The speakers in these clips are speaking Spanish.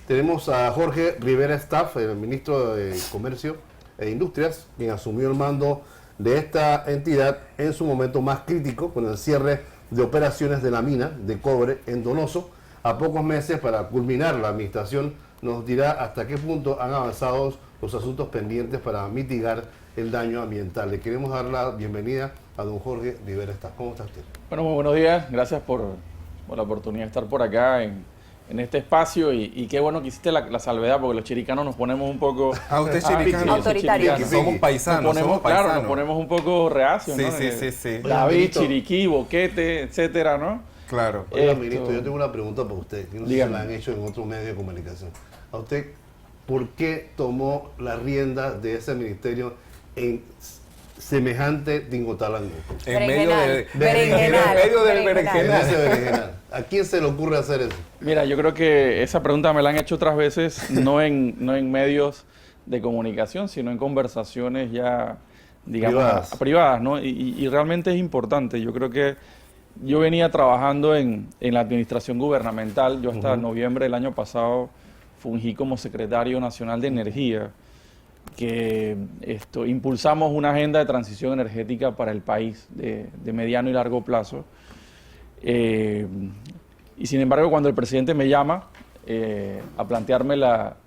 Tenemos a Jorge Rivera Staff, el ministro de Comercio e Industrias, quien asumió el mando de esta entidad en su momento más crítico, con el cierre de operaciones de la mina de cobre en Donoso. A pocos meses para culminar la administración, nos dirá hasta qué punto han avanzado los asuntos pendientes para mitigar el daño ambiental. Le queremos dar la bienvenida a don Jorge Rivera Staff. ¿Cómo está usted? Bueno, muy buenos días. Gracias por la oportunidad de estar por acá en este espacio y qué bueno que hiciste la salvedad, porque los chiricanos nos ponemos un poco... usted es chiricano. Autoritarios. Somos paisanos, Claro, nos ponemos un poco reacios, ¿no? Sí. David, Chiriquí, Boquete, etcétera, ¿no? Claro. Oiga, ministro, yo tengo una pregunta para usted, que no sé si la han hecho en otros medios de comunicación. A usted, ¿por qué tomó la rienda de ese ministerio en semejante tingotalango? En medio del Berenjenal. berenjenal. ¿A quién se le ocurre hacer eso? Mira, yo creo que esa pregunta me la han hecho otras veces, no en medios de comunicación, sino en conversaciones ya, digamos, privadas, ¿no? Y realmente es importante. Yo creo que yo venía trabajando en la administración gubernamental. Yo hasta noviembre del año pasado fungí como secretario nacional de Energía, que impulsamos una agenda de transición energética para el país de mediano y largo plazo. Y sin embargo, cuando el presidente me llama a plantearme la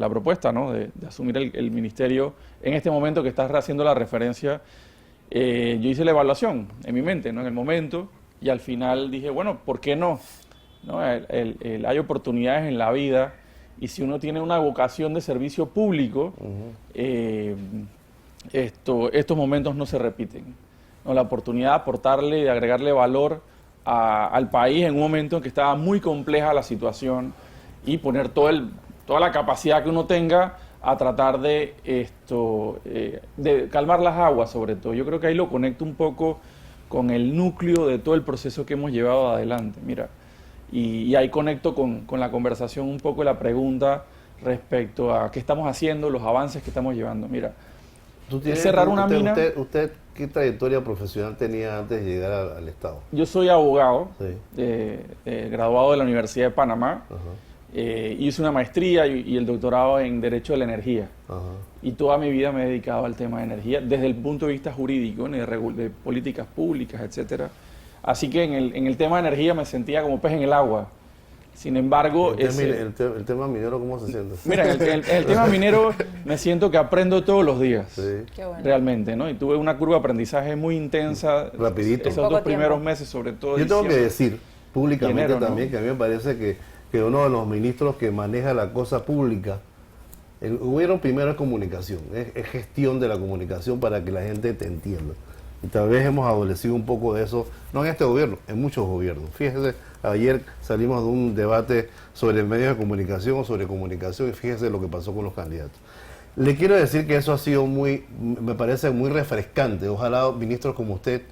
propuesta, ¿no?, de asumir el ministerio, en este momento que estás haciendo la referencia, yo hice la evaluación en mi mente, ¿no?, en el momento, y al final dije, bueno, ¿por qué no? ¿No? Hay oportunidades en la vida, y si uno tiene una vocación de servicio público, estos momentos no se repiten, ¿no? La oportunidad de aportarle, de agregarle valor al país en un momento en que estaba muy compleja la situación, y poner toda la capacidad que uno tenga a tratar de calmar las aguas, sobre todo. Yo creo que ahí lo conecto un poco con el núcleo de todo el proceso que hemos llevado adelante. Mira, y ahí conecto con la conversación un poco, la pregunta respecto a qué estamos haciendo, los avances que estamos llevando. Mira, cerrar una mina... ¿Usted qué trayectoria profesional tenía antes de llegar al Estado? Yo soy abogado, Sí. graduado de la Universidad de Panamá. Hice una maestría y el doctorado en Derecho de la Energía. Y toda mi vida me he dedicado al tema de energía desde el punto de vista jurídico, ¿no?, de políticas públicas, etcétera. Así que en el tema de energía me sentía como pez en el agua. Sin embargo... El tema minero, ¿cómo se siente? Mira, el tema minero me siento que aprendo todos los días. Sí. Qué bueno. Realmente, ¿no? Y tuve una curva de aprendizaje muy intensa. Rapidito. Esos Poco dos primeros tiempo. meses, sobre todo. Yo tengo que decir públicamente Enero, ¿no?, también que a mí me parece que uno de los ministros que maneja la cosa pública, el gobierno primero es comunicación, es gestión de la comunicación para que la gente te entienda. Y tal vez hemos adolecido un poco de eso, no en este gobierno, en muchos gobiernos. Fíjese, ayer salimos de un debate sobre medios de comunicación o sobre comunicación, y fíjese lo que pasó con los candidatos. Le quiero decir que eso ha sido me parece muy refrescante. Ojalá ministros como usted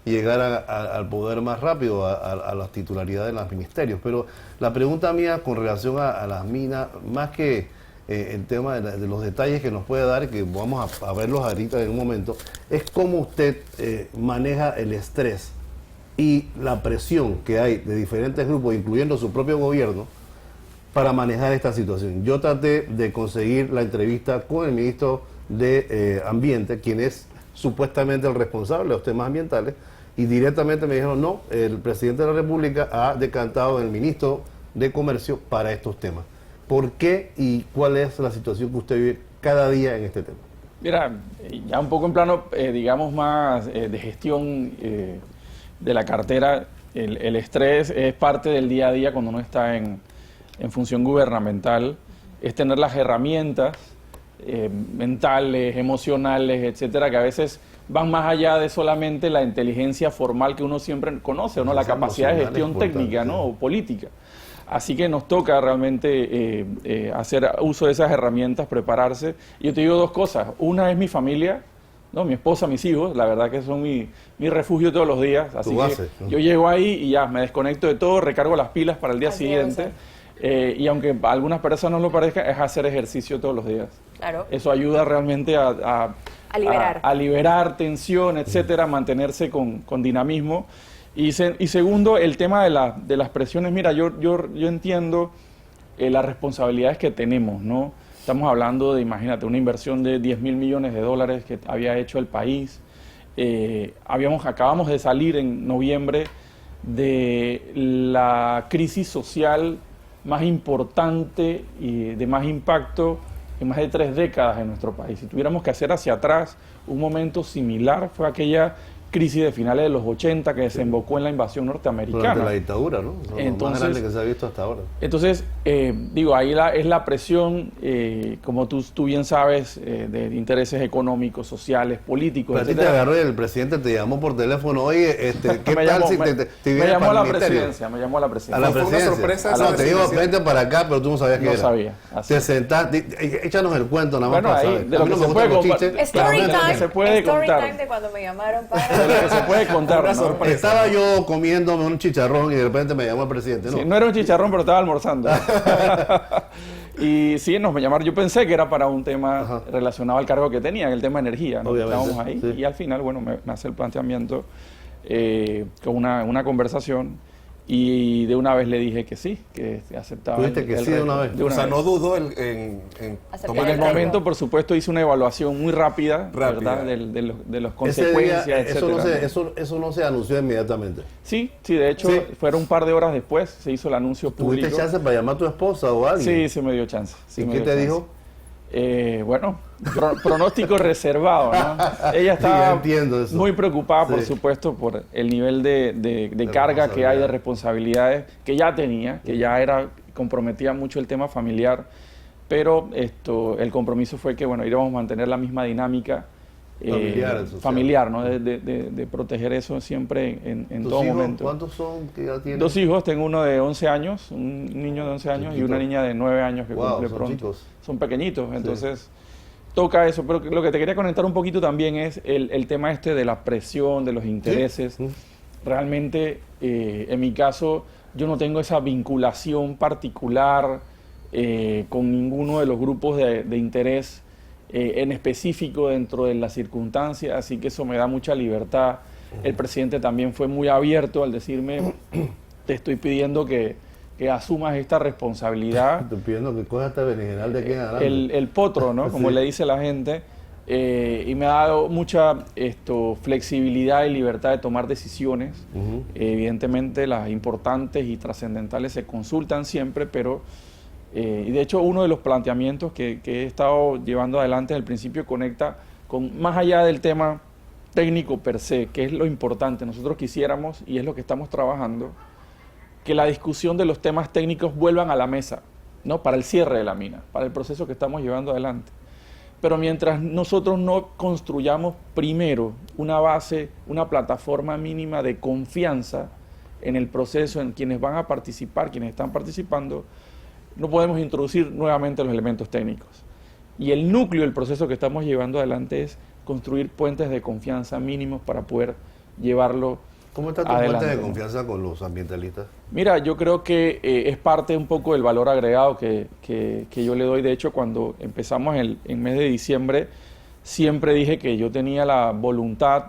llegaran al poder más rápido, a las titularidades de los ministerios. Pero la pregunta mía con relación a las minas, más que el tema de los detalles que nos puede dar, que vamos a verlos ahorita en un momento, es cómo usted maneja el estrés y la presión que hay de diferentes grupos, incluyendo su propio gobierno, para manejar esta situación. Yo traté de conseguir la entrevista con el ministro de Ambiente, quien es supuestamente el responsable de los temas ambientales, y directamente me dijeron, no, el presidente de la República ha decantado en el ministro de Comercio para estos temas. ¿Por qué y cuál es la situación que usted vive cada día en este tema? Mira, ya un poco en plano, digamos, más de gestión de la cartera, el estrés es parte del día a día cuando uno está en función gubernamental, es tener las herramientas mentales, emocionales, etcétera, que a veces van más allá de solamente la inteligencia formal que uno siempre conoce, ¿no?, la capacidad de gestión técnica, ¿no?, o política. Así que nos toca realmente hacer uso de esas herramientas, prepararse. Y yo te digo dos cosas. Una es mi familia, ¿no?, mi esposa, mis hijos, la verdad que son mi refugio todos los días. Así que yo llego ahí y ya me desconecto de todo, recargo las pilas para el día siguiente. Y aunque a algunas personas no lo parezca, es hacer ejercicio todos los días. Claro. Eso ayuda realmente a liberar tensión, etcétera, mantenerse con dinamismo. Y segundo, el tema de las presiones. Mira, yo entiendo las responsabilidades que tenemos, ¿no? Estamos hablando de, imagínate, una inversión de 10.000 millones de dólares que había hecho el país. Acabamos de salir en noviembre de la crisis social más importante y de más impacto en más de 3 décadas en nuestro país. Si tuviéramos que hacer hacia atrás un momento similar, fue aquella crisis de finales de los 80 que desembocó en la invasión norteamericana. Durante la dictadura, ¿no? Lo más grande que se ha visto hasta ahora. Entonces, ahí es la presión, como tú bien sabes, de intereses económicos, sociales, políticos. Pero a ti te agarró y el presidente te llamó por teléfono, oye, ¿qué me tal llamó, si me vienes llamó para a la el ministerio? presidencia, me llamó a la presidencia. A la Fue una presidencia. sorpresa No, esa te digo, residencia. vente para acá, pero tú no sabías qué No era. sabía, así Te es. sentaste, échanos el cuento nada más Bueno, para ahí, saber. de A lo mí que no me se gustan puede los compartir. chistes. Story Claro, time, se puede story contar. time de cuando me llamaron De lo que se puede contar, Una ¿no? sorpresa. Estaba yo comiéndome un chicharrón y de repente me llamó el presidente. Sí, no era un chicharrón, pero estaba almorzando. Y sí, nos llamaron. Yo pensé que era para un tema relacionado al cargo que tenía, el tema de energía, ¿no? Obviamente, Estábamos ahí sí. y al final, bueno, me hace el planteamiento con una conversación y de una vez le dije que sí, que aceptaba. ¿Tuviste que sí de una vez? O sea, no vez. dudó en Aceptar tomar En el el reto. momento, por supuesto, hice una evaluación muy rápida, Rápida. ¿verdad? De las Ese día, consecuencias, etcétera. eso no se anunció inmediatamente. Sí, de hecho, Sí. fueron un par de horas después, se hizo el anuncio público. ¿Tuviste chance para llamar a tu esposa o a alguien? Sí, se me dio chance. sí ¿Y me qué dio te chance. dijo? Bueno, pronóstico reservado, ¿no? Ella ya estaba entiendo eso. muy preocupada, por Sí. supuesto, por el nivel de carga que hay, de responsabilidades que ya tenía, que ya comprometía mucho el tema familiar, pero el compromiso fue que, bueno, íbamos a mantener la misma dinámica familiar, ¿no? De proteger eso siempre en ¿Tus todo hijos, momento. ¿Cuántos son que ya tienen? 2 hijos, tengo uno de 11 años, un niño de 11 años y Chiquito. una niña de 9 años que Wow, cumple son pronto. chicos. Son pequeñitos, entonces toca eso. Pero lo que te quería conectar un poquito también es el tema de la presión, de los intereses. Sí. Realmente, en mi caso, yo no tengo esa vinculación particular con ninguno de los grupos de interés en específico dentro de las circunstancias, así que eso me da mucha libertad. El presidente también fue muy abierto al decirme, te estoy pidiendo que asumas esta responsabilidad. Estoy pidiendo que cojas este berenjenal de aquí en adelante. El potro, ¿no? Como Sí. le dice la gente, y me ha dado mucha flexibilidad y libertad de tomar decisiones. Ujú. Evidentemente las importantes y trascendentales se consultan siempre, pero y de hecho uno de los planteamientos que he estado llevando adelante desde el principio conecta con más allá del tema técnico per se, que es lo importante. Nosotros quisiéramos, y es lo que estamos trabajando, que la discusión de los temas técnicos vuelvan a la mesa, ¿no? Para el cierre de la mina, para el proceso que estamos llevando adelante. Pero mientras nosotros no construyamos primero una base, una plataforma mínima de confianza en el proceso, en quienes van a participar, quienes están participando, no podemos introducir nuevamente los elementos técnicos. Y el núcleo del proceso que estamos llevando adelante es construir puentes de confianza mínimos para poder llevarlo ¿Cómo está tu adelante. fuente de confianza con los ambientalistas? Mira, yo creo que es parte un poco del valor agregado que yo le doy. De hecho, cuando empezamos en mes de diciembre, siempre dije que yo tenía la voluntad,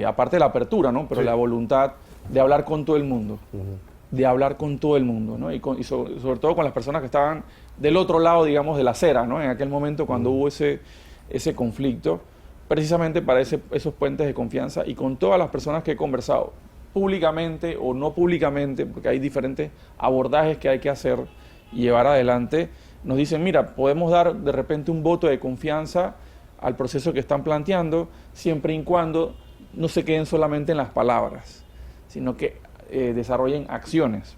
aparte de la apertura, ¿no? Pero Sí. la voluntad de hablar con todo el mundo. Ujú. De hablar con todo el mundo, ¿no? Y sobre todo con las personas que estaban del otro lado, digamos, de la acera, ¿no? En aquel momento cuando hubo ese conflicto, precisamente para esos puentes de confianza y con todas las personas que he conversado, públicamente o no públicamente, porque hay diferentes abordajes que hay que hacer y llevar adelante, nos dicen, mira, podemos dar de repente un voto de confianza al proceso que están planteando, siempre y cuando no se queden solamente en las palabras, sino que desarrollen acciones.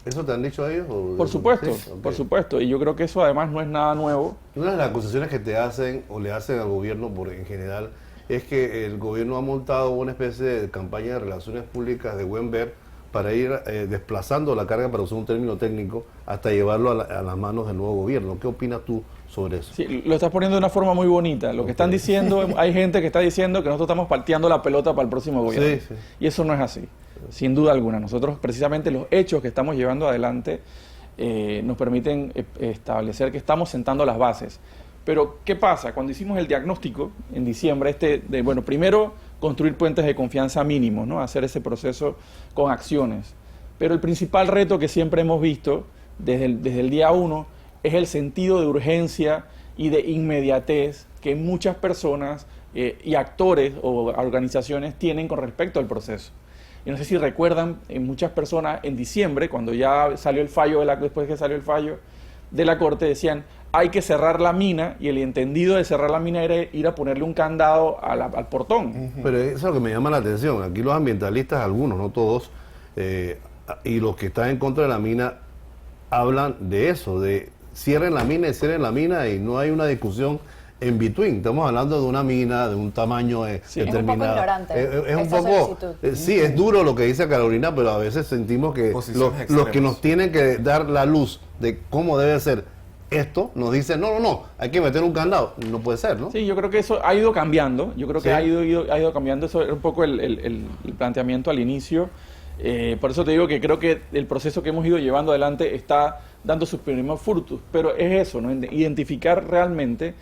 ¿Eso te han dicho ellos? Por supuesto, Sí, ok. por supuesto. Y yo creo que eso además no es nada nuevo. Una de las acusaciones que te hacen o le hacen al gobierno en general es que el gobierno ha montado una especie de campaña de relaciones públicas de buen ver para ir desplazando la carga, para usar un término técnico, hasta llevarlo a las manos del nuevo gobierno. ¿Qué opinas tú sobre eso? Sí, lo estás poniendo de una forma muy bonita. Lo que están diciendo, hay gente que está diciendo que nosotros estamos pateando la pelota para el próximo gobierno. Sí, sí. Y eso no es así, sin duda alguna. Nosotros precisamente los hechos que estamos llevando adelante nos permiten establecer que estamos sentando las bases. Pero, ¿qué pasa? Cuando hicimos el diagnóstico en diciembre, bueno, primero construir puentes de confianza mínimos, ¿no? Hacer ese proceso con acciones. Pero el principal reto que siempre hemos visto desde el día 1 es el sentido de urgencia y de inmediatez que muchas personas y actores o organizaciones tienen con respecto al proceso. Y no sé si recuerdan, muchas personas en diciembre, cuando ya salió el fallo, después que salió el fallo de la Corte, decían, hay que cerrar la mina, y el entendido de cerrar la mina era ir a ponerle un candado al portón. Pero eso es lo que me llama la atención. Aquí los ambientalistas, algunos, no todos, y los que están en contra de la mina, hablan de eso, de cierren la mina y no hay una discusión en between. Estamos hablando de una mina de un tamaño determinado. Es un poco ignorante. Es un poco, sí, es duro lo que dice Carolina, pero a veces sentimos que los que nos tienen que dar la luz de cómo debe ser esto, nos dicen, no, hay que meter un candado. No puede ser, ¿no? Sí, yo creo que eso ha ido cambiando. Yo creo que ha ido cambiando. Eso era un poco el planteamiento al inicio. Por eso te digo que creo que el proceso que hemos ido llevando adelante está dando sus primeros frutos. Pero es eso, ¿no? Identificar realmente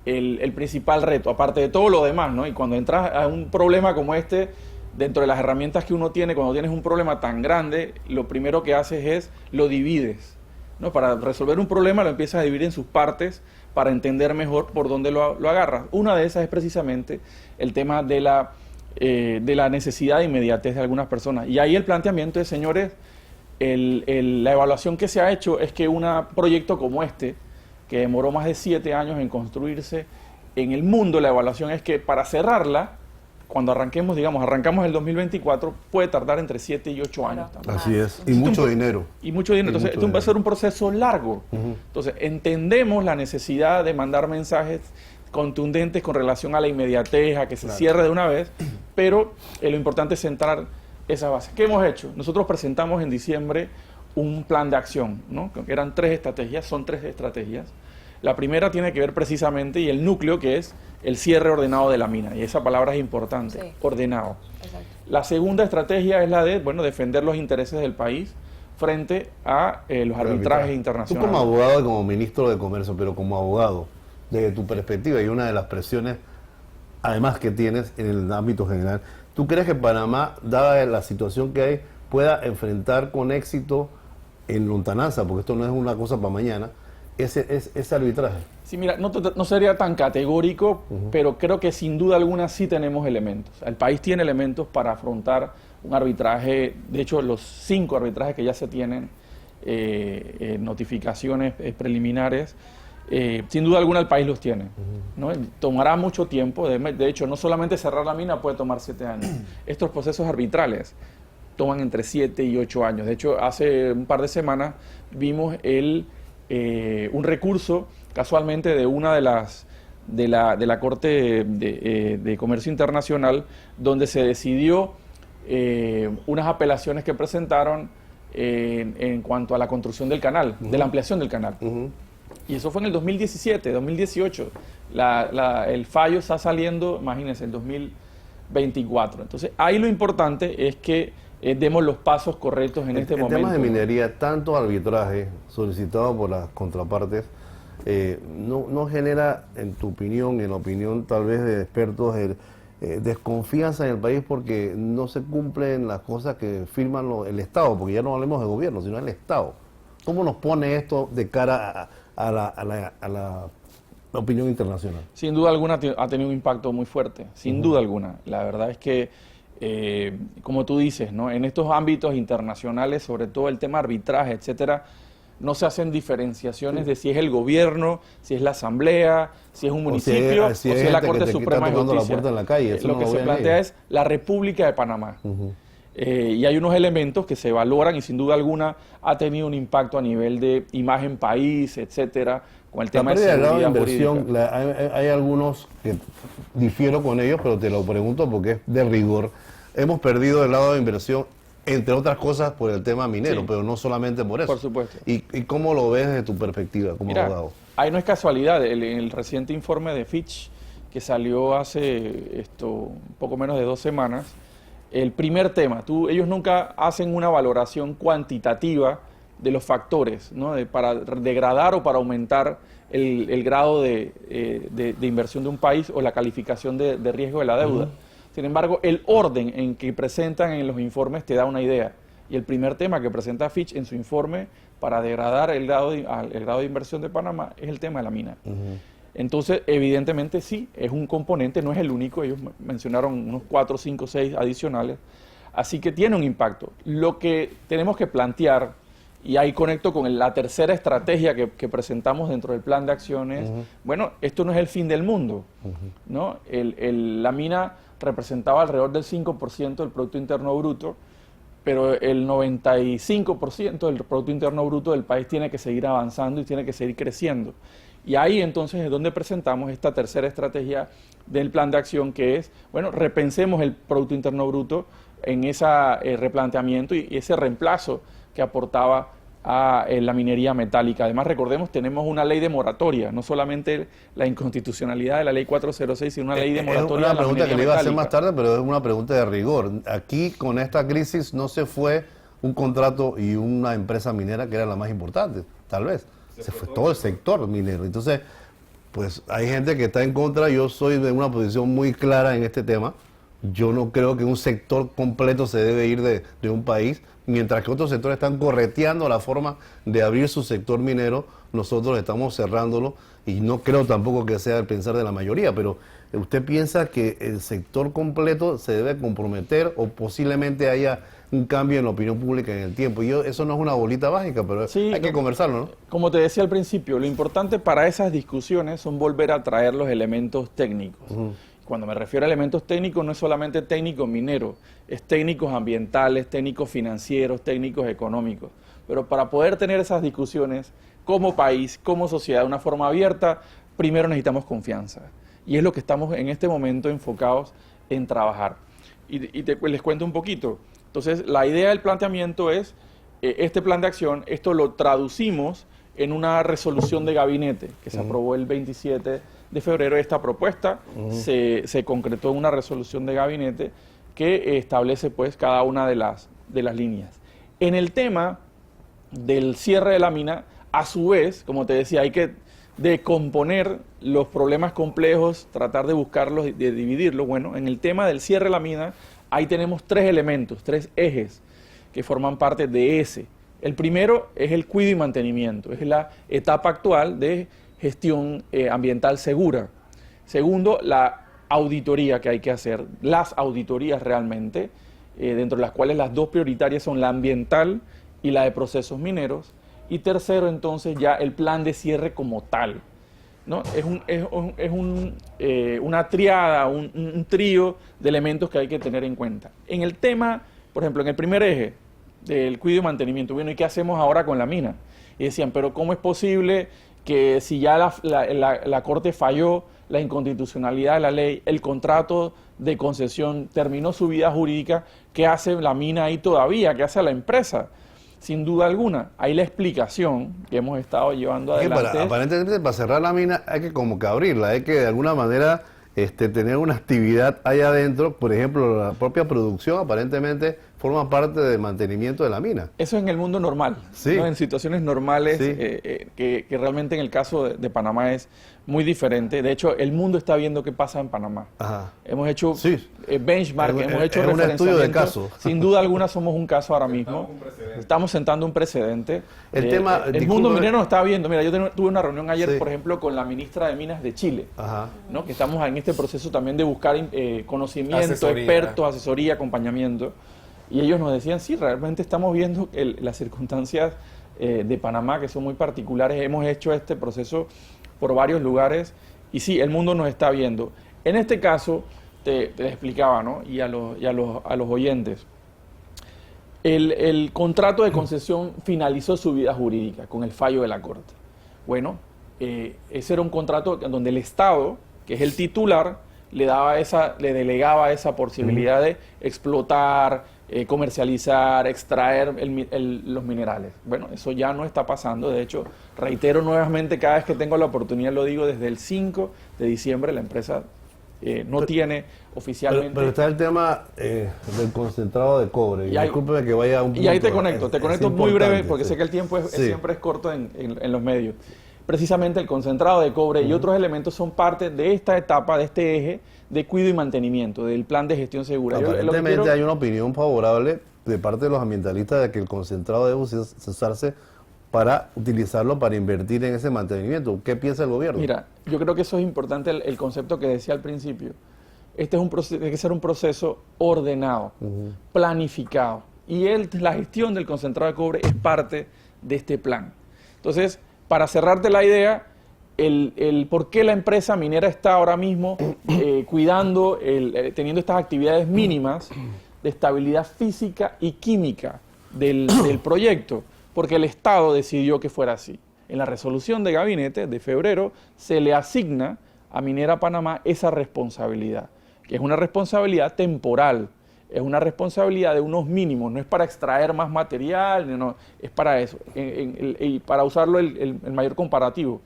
el principal reto, aparte de todo lo demás, ¿no? Y cuando entras a un problema como este, dentro de las herramientas que uno tiene, cuando tienes un problema tan grande, lo primero que haces es lo divides, ¿no? Para resolver un problema lo empiezas a dividir en sus partes para entender mejor por dónde lo agarras. Una de esas es precisamente el tema de la necesidad de inmediatez de algunas personas. Y ahí el planteamiento es, señores, la evaluación que se ha hecho es que un proyecto como este, que demoró más de 7 años en construirse, en el mundo la evaluación es que para cerrarla, cuando arranquemos, arrancamos el 2024, puede tardar entre 7 y 8 años también. Así es, y mucho dinero. Y mucho dinero. Entonces, esto va a ser un proceso largo. Entonces, entendemos la necesidad de mandar mensajes contundentes con relación a la inmediatez, a que se cierre de una vez, pero lo importante es centrar esa base. ¿Qué hemos hecho? Nosotros presentamos en diciembre un plan de acción, ¿no? Que eran 3 estrategias, son 3 estrategias. La primera tiene que ver precisamente, y el núcleo, que es el cierre ordenado de la mina, y esa palabra es importante, ordenado. Exacto. La segunda estrategia es la de, defender los intereses del país frente a los arbitrajes internacionales. Tú como abogado y como ministro de Comercio, pero como abogado, desde tu perspectiva y una de las presiones, además que tienes en el ámbito general, ¿tú crees que Panamá, dada la situación que hay, pueda enfrentar con éxito en lontananza, porque esto no es una cosa para mañana, ese arbitraje? Sí, mira, no sería tan categórico, pero creo que sin duda alguna sí tenemos elementos. El país tiene elementos para afrontar un arbitraje. De hecho, los 5 arbitrajes que ya se tienen, notificaciones preliminares, sin duda alguna el país los tiene, ¿no? Tomará mucho tiempo. De hecho, no solamente cerrar la mina puede tomar 7 años. Estos procesos arbitrales toman entre 7 y 8 años. De hecho, hace un par de semanas vimos un recurso, casualmente, de una de la Corte de Comercio Internacional, donde se decidió unas apelaciones que presentaron en cuanto a la construcción del canal, de la ampliación del canal. Y eso fue en el 2017, 2018. El fallo está saliendo, imagínense, en 2024. Entonces, ahí lo importante es que demos los pasos correctos en este momento. En temas de minería, tanto arbitraje solicitado por las contrapartes, no genera, en tu opinión, en la opinión tal vez de expertos, desconfianza en el país porque no se cumplen las cosas que firman el Estado, porque ya no hablemos de gobierno, sino el Estado. ¿Cómo nos pone esto de cara a la opinión internacional? Sin duda alguna ha tenido un impacto muy fuerte, sin duda alguna. La verdad es que, como tú dices, ¿no? En estos ámbitos internacionales, sobre todo el tema arbitraje, etcétera, no se hacen diferenciaciones de si es el gobierno, si es la asamblea, si es un municipio o si es la Corte Suprema de Justicia. Lo que se plantea es la República de Panamá. Y hay unos elementos que se valoran y sin duda alguna ha tenido un impacto a nivel de imagen país, etcétera, con el tema de seguridad jurídica. Hay algunos que difiero con ellos, pero te lo pregunto porque es de rigor. Hemos perdido el lado de inversión, entre otras cosas, por el tema minero, pero no solamente por eso. Por supuesto. ¿Y cómo lo ves desde tu perspectiva como abogado? Ahí no es casualidad. El reciente informe de Fitch, que salió hace poco menos de 2 semanas, el primer tema, ellos nunca hacen una valoración cuantitativa de los factores, ¿no? Para degradar o para aumentar el grado de inversión de un país o la calificación de riesgo de la deuda. Sin embargo, el orden en que presentan en los informes te da una idea. Y el primer tema que presenta Fitch en su informe para degradar el grado de inversión de Panamá es el tema de la mina. Entonces, evidentemente sí, es un componente, no es el único, ellos mencionaron unos 4, 5, 6 adicionales, así que tiene un impacto. Lo que tenemos que plantear, y ahí conecto con la tercera estrategia que presentamos dentro del plan de acciones, bueno, esto no es el fin del mundo, ¿no? La mina representaba alrededor del 5% del Producto Interno Bruto, pero el 95% del Producto Interno Bruto del país tiene que seguir avanzando y tiene que seguir creciendo. Y ahí entonces es donde presentamos esta tercera estrategia del plan de acción, que es, bueno, repensemos el Producto Interno Bruto en ese replanteamiento y ese reemplazo que aportaba a la minería metálica. Además, recordemos, tenemos una ley de moratoria, no solamente la inconstitucionalidad de la ley 406, sino una ley de moratoria de la minería metálica. Es una pregunta que le iba a hacer más tarde, pero es una pregunta de rigor. Aquí, con esta crisis, no se fue un contrato y una empresa minera que era la más importante, tal vez. Se fue todo el sector minero. Entonces, pues hay gente que está en contra. Yo soy de una posición muy clara en este tema. Yo no creo que un sector completo se debe ir de un país, mientras que otros sectores están correteando la forma de abrir su sector minero, nosotros estamos cerrándolo, y no creo tampoco que sea el pensar de la mayoría, pero ¿usted piensa que el sector completo se debe comprometer o posiblemente haya un cambio en la opinión pública en el tiempo? Eso no es una bolita mágica, pero sí, hay que conversarlo, ¿no? Como te decía al principio, lo importante para esas discusiones son volver a traer los elementos técnicos. Cuando me refiero a elementos técnicos, no es solamente técnico minero, es técnicos ambientales, técnicos financieros, técnicos económicos. Pero para poder tener esas discusiones como país, como sociedad, de una forma abierta, primero necesitamos confianza. Y es lo que estamos en este momento enfocados en trabajar. Les cuento un poquito. Entonces, la idea del planteamiento es, este plan de acción, esto lo traducimos en una resolución de gabinete que se aprobó el 27 de febrero. Esta propuesta se concretó en una resolución de gabinete que establece pues cada una de las líneas. En el tema del cierre de la mina, a su vez, como te decía, hay que decomponer los problemas complejos, tratar de buscarlos, de dividirlos. Bueno, en el tema del cierre de la mina, ahí tenemos 3 elementos, 3 ejes que forman parte de ese. El primero es el cuidado y mantenimiento, es la etapa actual de gestión ambiental segura. Segundo, la auditoría que hay que hacer, las auditorías realmente, dentro de las cuales las 2 prioritarias son la ambiental y la de procesos mineros. Y tercero, entonces, ya el plan de cierre como tal, ¿no? Es una triada, un trío de elementos que hay que tener en cuenta. En el tema, por ejemplo, en el primer eje del cuidado y mantenimiento, bueno, ¿y qué hacemos ahora con la mina? Y decían, pero ¿cómo es posible que si ya la Corte falló la inconstitucionalidad de la ley, el contrato de concesión terminó su vida jurídica, qué hace la mina ahí todavía? ¿Qué hace la empresa? Sin duda alguna, hay la explicación que hemos estado llevando adelante. Aparentemente, para cerrar la mina hay que como que abrirla, hay que de alguna manera tener una actividad ahí adentro. Por ejemplo, la propia producción aparentemente forma parte del mantenimiento de la mina. Eso en el mundo normal, sí, ¿no? En situaciones normales, sí, que realmente en el caso de Panamá es muy diferente. De hecho, el mundo está viendo qué pasa en Panamá. Ajá. Hemos hecho benchmark, hemos hecho un estudio de caso. Sin duda alguna somos un caso ahora mismo. Estamos sentando un precedente. El mundo minero nos está viendo. Mira, yo tuve una reunión ayer, por ejemplo, con la ministra de Minas de Chile, ¿no? Que estamos en este proceso también de buscar conocimiento, expertos, asesoría, acompañamiento. Y ellos nos decían, sí, realmente estamos viendo las circunstancias de Panamá, que son muy particulares. Hemos hecho este proceso por varios lugares y sí, el mundo nos está viendo. En este caso, te explicaba, ¿no? Y a los oyentes, el contrato de concesión finalizó su vida jurídica con el fallo de la Corte. Bueno, ese era un contrato donde el Estado, que es el titular, le delegaba esa posibilidad de explotar, comercializar, extraer los minerales. Bueno, eso ya no está pasando. De hecho, reitero nuevamente, cada vez que tengo la oportunidad lo digo, desde el 5 de diciembre la empresa no tiene oficialmente... Pero está el tema del concentrado de cobre. Y discúlpeme que vaya a un punto. Y ahí te conecto muy breve, porque sé que el tiempo siempre es corto en los medios. Precisamente el concentrado de cobre y otros elementos son parte de esta etapa, de este eje de cuidado y mantenimiento, del plan de gestión segura. Hay una opinión favorable de parte de los ambientalistas de que el concentrado debe usarse para utilizarlo para invertir en ese mantenimiento. ¿Qué piensa el gobierno? Mira, yo creo que eso es importante, el concepto que decía al principio. Este es un proceso, tiene que ser un proceso ordenado, planificado. Y la gestión del concentrado de cobre es parte de este plan. Entonces, para cerrarte la idea, el por qué la empresa minera está ahora mismo cuidando, teniendo estas actividades mínimas de estabilidad física y química del proyecto, porque el Estado decidió que fuera así. En la resolución de gabinete de febrero se le asigna a Minera Panamá esa responsabilidad, que es una responsabilidad temporal, es una responsabilidad de unos mínimos, no es para extraer más material, no, es para eso, y para usarlo el mayor comparativo.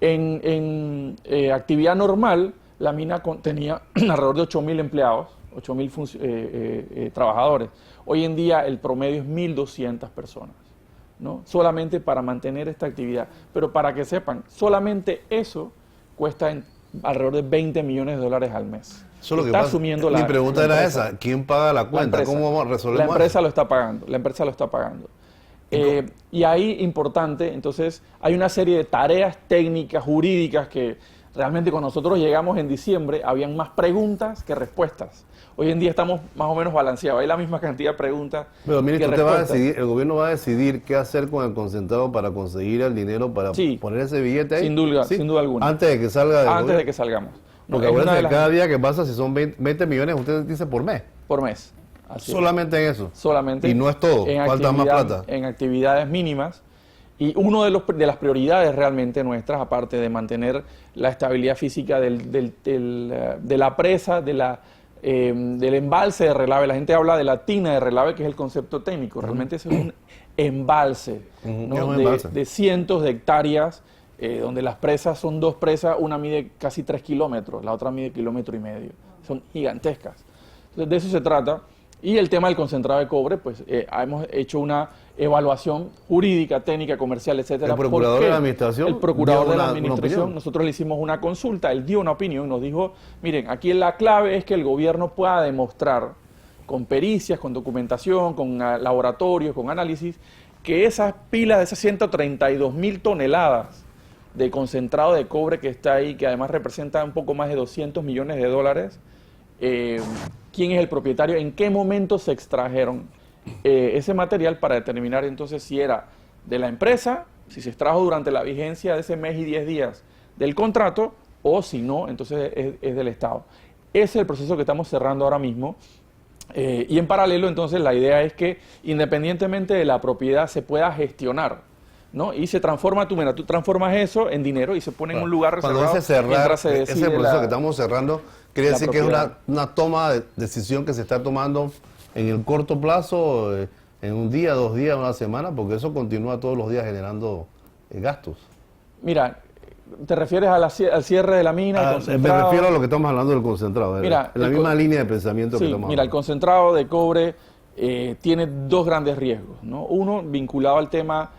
En actividad normal, la mina tenía alrededor de 8.000 empleados, 8.000 trabajadores. Hoy en día el promedio es 1.200 personas, ¿no? Solamente para mantener esta actividad. Pero para que sepan, solamente eso cuesta alrededor de $20 millones al mes. Eso es lo que está pasa. asumiendo Mi pregunta era empresa. esa, ¿quién paga la cuenta? ¿Cómo vamos a resolver La eso? empresa lo está pagando, la empresa lo está pagando. Y ahí, importante, entonces, hay una serie de tareas técnicas, jurídicas, que realmente cuando nosotros llegamos en diciembre, habían más preguntas que respuestas. Hoy en día estamos más o menos balanceados, hay la misma cantidad de preguntas. Pero ministro, que usted va a respuestas. decidir, el gobierno va a decidir qué hacer con el concentrado para conseguir el dinero para poner ese billete ahí. Sin duda, ¿Sí? sin duda alguna. Antes de que salga del Antes gobierno. de que salgamos. Porque es una acuérdense de que las- cada día que pasa, si son 20 millones, usted dice por mes. por mes. Así es. Solamente en eso. Solamente. Y no es todo, falta más plata. En actividades mínimas. Y uno de las prioridades realmente nuestras, aparte de mantener la estabilidad física de la presa, del embalse de relave. La gente habla de la tina de relave, que es el concepto técnico. Realmente ese es un embalse, ¿no? Es un embalse. De cientos de hectáreas, donde las presas son dos presas, una mide casi 3 kilómetros, la otra mide 1,5 kilómetros. Son gigantescas. Entonces, de eso se trata. Y el tema del concentrado de cobre, pues hemos hecho una evaluación jurídica, técnica, comercial, etcétera. ¿El procurador ¿Por qué? de la administración El procurador dio de la una administración, opinión? nosotros le hicimos una consulta, él dio una opinión, nos dijo, miren, aquí la clave es que el gobierno pueda demostrar con pericias, con documentación, con laboratorios, con análisis, que esas pilas de esas 132.000 toneladas de concentrado de cobre que está ahí, que además representa un poco más de $200 millones, quién es el propietario, en qué momento se extrajeron ese material, para determinar entonces si era de la empresa, si se extrajo durante la vigencia de ese mes y 10 días del contrato, o si no, entonces es del Estado. Ese es el proceso que estamos cerrando ahora mismo. Y en paralelo, entonces, la idea es que independientemente de la propiedad se pueda gestionar, ¿no? Y se transforma, tú transformas eso en dinero y se pone en un lugar reservado. Cuando dice cerrar, mientras se ese decide proceso que estamos cerrando, quiere la decir que es propiedad. una toma de decisión que se está tomando en el corto plazo, en un día, 2 días, una semana, porque eso continúa todos los días generando gastos. Mira, ¿te refieres al cierre de la mina? al Me concentrado? refiero a lo que estamos hablando del concentrado, Mira, en la misma línea de pensamiento que Sí, estamos mira, el hablando. concentrado de cobre tiene dos grandes riesgos, ¿no? Uno, vinculado al tema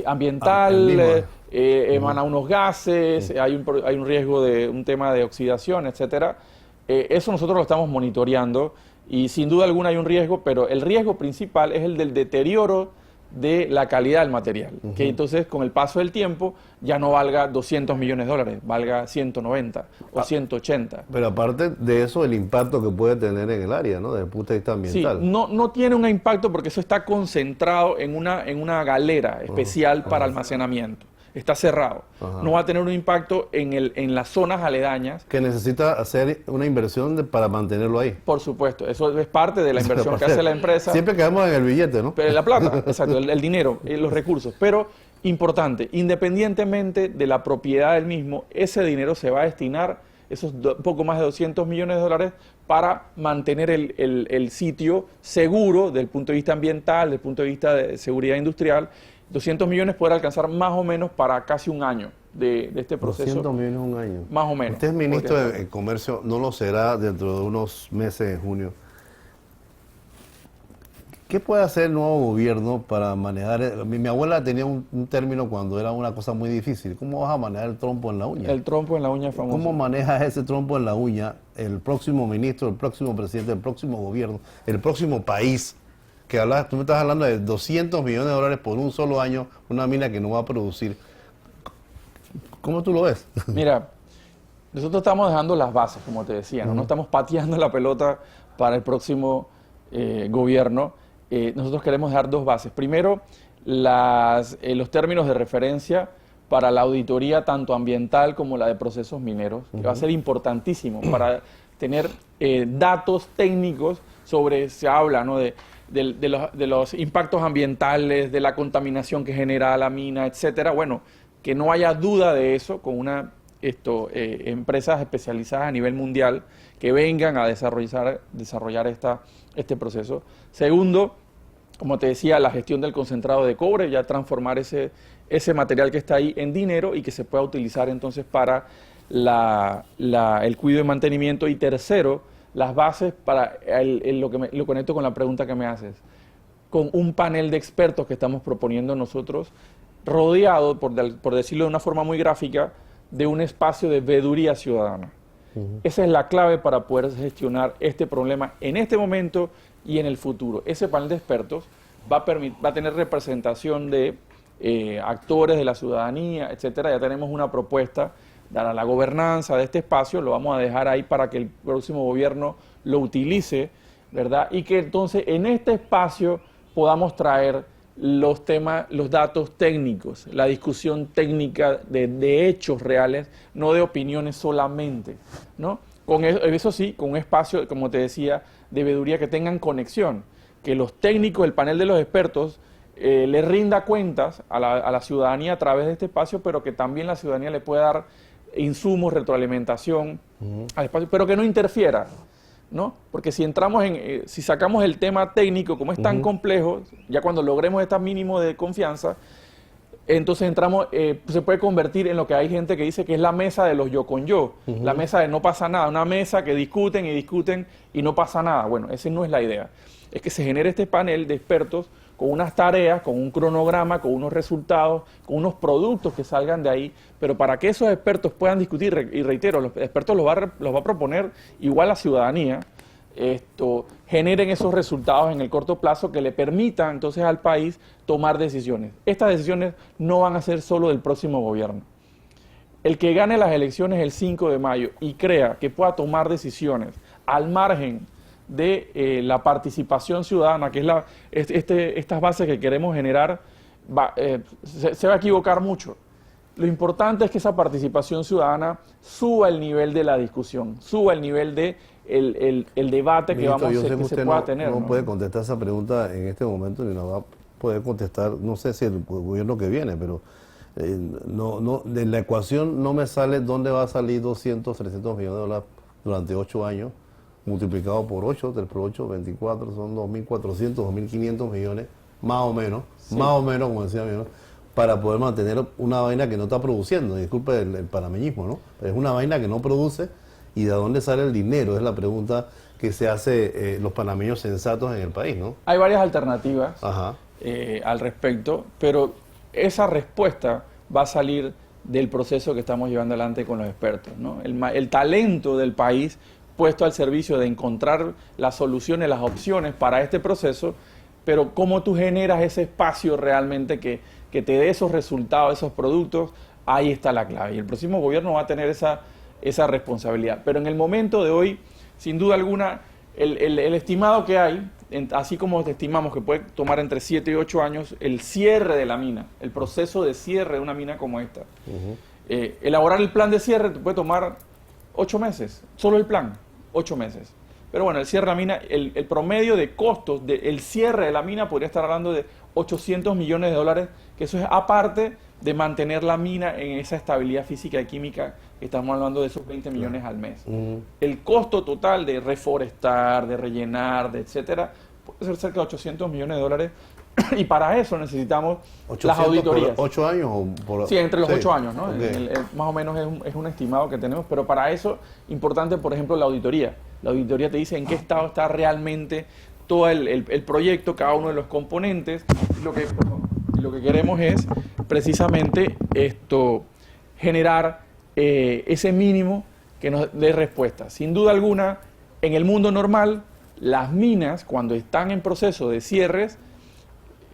ambiental, el mismo. emana unos gases, hay un riesgo de un tema de oxidación, etcétera. Eso nosotros lo estamos monitoreando y sin duda alguna hay un riesgo, pero el riesgo principal es el del deterioro de la calidad del material, que entonces con el paso del tiempo ya no valga $200 millones, valga 190 o 180. Pero aparte de eso, el impacto que puede tener en el área, ¿no? Desde el punto de vista Sí, ambiental. no tiene un impacto porque eso está concentrado en una galera especial para almacenamiento. Está cerrado. Ajá. No va a tener un impacto en las zonas aledañas. Que necesita hacer una inversión para mantenerlo ahí. Por supuesto, eso es parte de la inversión que hace la empresa. Siempre quedamos en el billete, ¿no? Pero la plata, exacto, el dinero, los recursos. Pero, importante, independientemente de la propiedad del mismo, ese dinero se va a destinar, esos poco más de $200 millones, para mantener el sitio seguro desde el punto de vista ambiental, desde el punto de vista de seguridad industrial. 200 millones puede alcanzar más o menos para casi un año de este proceso. 200 millones un año. Más o menos. Usted es ministro Podría de ser. Comercio, no lo será dentro de unos meses, en junio. ¿Qué puede hacer el nuevo gobierno para manejar? Mi abuela tenía un término cuando era una cosa muy difícil. ¿Cómo vas a manejar el trompo en la uña? El trompo en la uña famoso. ¿Cómo maneja ese trompo en la uña el próximo ministro, el próximo presidente, el próximo gobierno, el próximo país? que tú me estás hablando de 200 millones de dólares por un solo año, una mina que no va a producir. ¿Cómo tú lo ves? Mira, nosotros estamos dejando las bases, como te decía, ¿no? No estamos pateando la pelota para el próximo gobierno. Nosotros queremos dejar dos bases. Primero, los términos de referencia para la auditoría tanto ambiental como la de procesos mineros, que va a ser importantísimo para tener datos técnicos sobre, se habla, ¿no?, de los impactos ambientales, de la contaminación que genera la mina, etcétera. Bueno, que no haya duda de eso con empresas especializadas a nivel mundial que vengan a desarrollar este proceso. Segundo, como te decía, la gestión del concentrado de cobre, ya transformar ese material que está ahí en dinero y que se pueda utilizar entonces para el cuidado y mantenimiento. Y tercero, las bases para lo conecto con la pregunta que me haces, con un panel de expertos que estamos proponiendo nosotros, rodeado, por decirlo de una forma muy gráfica, de un espacio de veeduría ciudadana. Esa es la clave para poder gestionar este problema en este momento y en el futuro. Ese panel de expertos va a tener representación de actores de la ciudadanía, etcétera. Ya tenemos una propuesta para la gobernanza de este espacio, lo vamos a dejar ahí para que el próximo gobierno lo utilice, ¿verdad? Y que entonces en este espacio podamos traer los datos técnicos, la discusión técnica de hechos reales, no de opiniones solamente, ¿no? Eso sí, con un espacio, como te decía, de veeduría que tengan conexión, que los técnicos, el panel de los expertos, le rinda cuentas a la ciudadanía a través de este espacio, pero que también la ciudadanía le pueda dar insumos, retroalimentación al espacio, pero que no interfiera, ¿no? Porque si si sacamos el tema técnico, como es tan complejo, ya cuando logremos este mínimo de confianza, entonces se puede convertir en lo que hay gente que dice que es la mesa de los yo con yo, la mesa de no pasa nada, una mesa que discuten y no pasa nada. Bueno, esa no es la idea. Es que se genere este panel de expertos con unas tareas, con un cronograma, con unos resultados, con unos productos que salgan de ahí, pero para que esos expertos puedan discutir, y reitero, los expertos los va a proponer igual la ciudadanía, generen esos resultados en el corto plazo que le permitan entonces al país tomar decisiones. Estas decisiones no van a ser solo del próximo gobierno. El que gane las elecciones el 5 de mayo y crea que pueda tomar decisiones al margen de la participación ciudadana, que es estas bases que queremos generar, se va a equivocar mucho. Lo importante es que esa participación ciudadana suba el nivel de la discusión, suba el nivel de el debate que Ministro, vamos a hacer, que se pueda tener. No puede contestar esa pregunta en este momento, ni la va a poder contestar, no sé si el gobierno que viene, pero de la ecuación no me sale dónde va a salir 200, 300 millones de dólares durante 8 años, multiplicado por 8, 3 por 8, 24, son 2.400, 2.500 millones, más o menos, como decía mi hermano, para poder mantener una vaina que no está produciendo. Disculpe el panameñismo, ¿no? Es una vaina que no produce, y de dónde sale el dinero, es la pregunta que se hace los panameños sensatos en el país, ¿no? Hay varias alternativas al respecto, pero esa respuesta va a salir del proceso que estamos llevando adelante con los expertos, ¿no? El talento del país puesto al servicio de encontrar las soluciones, las opciones para este proceso, pero cómo tú generas ese espacio realmente que te dé esos resultados, esos productos, ahí está la clave. Y el próximo gobierno va a tener esa responsabilidad. Pero en el momento de hoy, sin duda alguna, el estimado que hay, así como estimamos que puede tomar entre 7 y 8 años el cierre de la mina, el proceso de cierre de una mina como esta. Elaborar el plan de cierre te puede tomar 8 meses, solo el plan, 8 meses. Pero bueno, el cierre de la mina, el promedio de costos del cierre de la mina podría estar hablando de 800 millones de dólares, que eso es aparte de mantener la mina en esa estabilidad física y química, estamos hablando de esos 20 millones al mes. El costo total de reforestar, de rellenar, de etcétera, puede ser cerca de 800 millones de dólares, y para eso necesitamos las auditorías. ¿Por 8 años? Sí, entre los 8 años, ¿no? Okay. Más o menos es un estimado que tenemos, pero para eso, importante, por ejemplo, la auditoría. La auditoría te dice en qué estado está realmente todo el proyecto, cada uno de los componentes. Lo que queremos es precisamente generar ese mínimo que nos dé respuesta. Sin duda alguna, en el mundo normal, las minas, cuando están en proceso de cierres,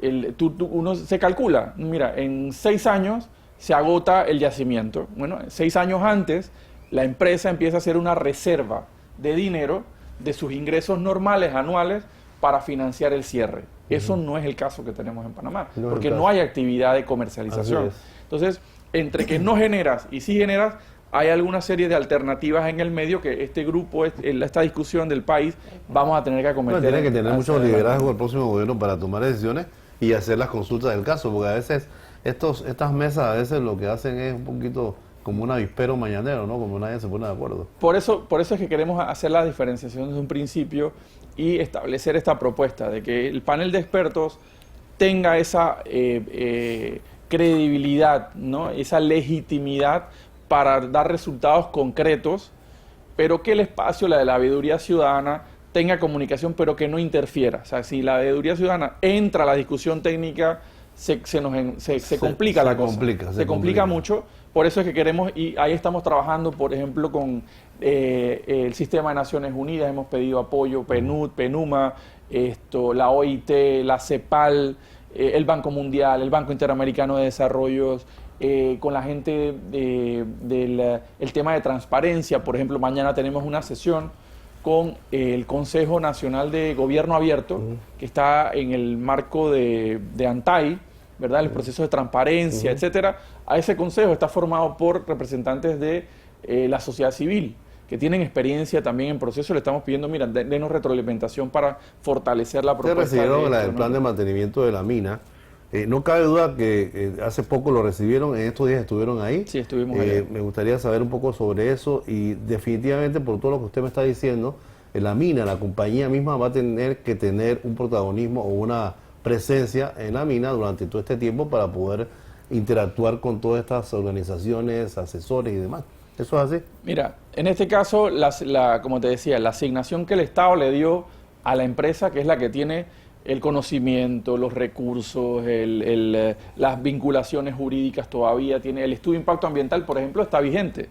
uno se calcula, mira, en 6 años se agota el yacimiento. Bueno, 6 años antes, la empresa empieza a hacer una reserva de dinero de sus ingresos normales anuales para financiar el cierre. Eso no es el caso que tenemos en Panamá, porque no hay actividad de comercialización. Entonces, entre que no generas y sí generas, hay alguna serie de alternativas en el medio que este grupo, esta discusión del país, vamos a tener que acometer. Tiene que tener mucho liderazgo el próximo gobierno para tomar decisiones y hacer las consultas del caso, porque a veces estas mesas a veces lo que hacen es un poquito como un avispero mañanero, ¿no? Como nadie se pone de acuerdo. Por eso es que queremos hacer la diferenciación desde un principio y establecer esta propuesta de que el panel de expertos tenga esa credibilidad, ¿no? Esa legitimidad para dar resultados concretos, pero que el espacio, la de la veeduría ciudadana, tenga comunicación, pero que no interfiera. O sea, si la veeduría ciudadana entra a la discusión técnica, se complica la cosa. Se complica mucho. Por eso es que queremos, y ahí estamos trabajando, por ejemplo, con el Sistema de Naciones Unidas, hemos pedido apoyo, PNUD, PENUMA, la OIT, la CEPAL, el Banco Mundial, el Banco Interamericano de Desarrollo, con la gente del tema de transparencia. Por ejemplo, mañana tenemos una sesión con el Consejo Nacional de Gobierno Abierto, que está en el marco de ANTAI, ¿verdad? El proceso de transparencia, etcétera. A ese consejo está formado por representantes de la sociedad civil, que tienen experiencia también en proceso. Le estamos pidiendo, mira, denos retroalimentación para fortalecer la propuesta. Ustedes recibieron el plan de mantenimiento de la mina. No cabe duda que hace poco lo recibieron, en estos días estuvieron ahí. Sí, estuvimos allá. Me gustaría saber un poco sobre eso y definitivamente por todo lo que usted me está diciendo, la mina, la compañía misma va a tener que tener un protagonismo o una presencia en la mina durante todo este tiempo para poder interactuar con todas estas organizaciones, asesores y demás. ¿Eso es así? Mira, en este caso, como te decía, la asignación que el Estado le dio a la empresa, que es la que tiene el conocimiento, los recursos, las vinculaciones jurídicas todavía, tiene el estudio de impacto ambiental, por ejemplo, está vigente.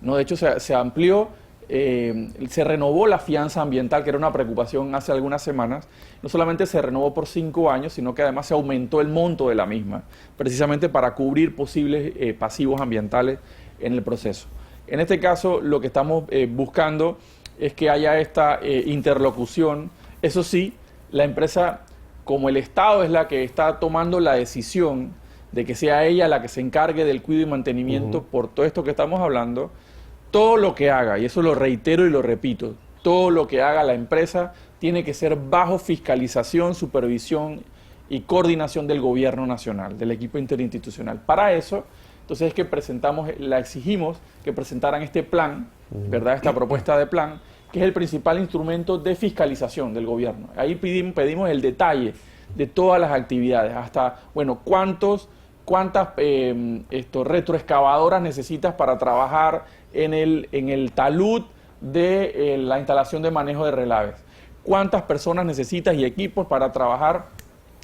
¿No? De hecho, se amplió, se renovó la fianza ambiental, que era una preocupación hace algunas semanas. No solamente se renovó por 5 años, sino que además se aumentó el monto de la misma, precisamente para cubrir posibles pasivos ambientales en el proceso. En este caso, lo que estamos buscando es que haya esta interlocución. Eso sí, la empresa, como el Estado es la que está tomando la decisión de que sea ella la que se encargue del cuidado y mantenimiento por todo esto que estamos hablando, todo lo que haga, y eso lo reitero y lo repito, todo lo que haga la empresa tiene que ser bajo fiscalización, supervisión y coordinación del gobierno nacional, del equipo interinstitucional. Para eso, entonces es que exigimos que presentaran este plan, ¿verdad? Esta propuesta de plan, que es el principal instrumento de fiscalización del gobierno. Ahí pedimos el detalle de todas las actividades, hasta, bueno, cuántas retroexcavadoras necesitas para trabajar en el talud de la instalación de manejo de relaves, cuántas personas necesitas y equipos para trabajar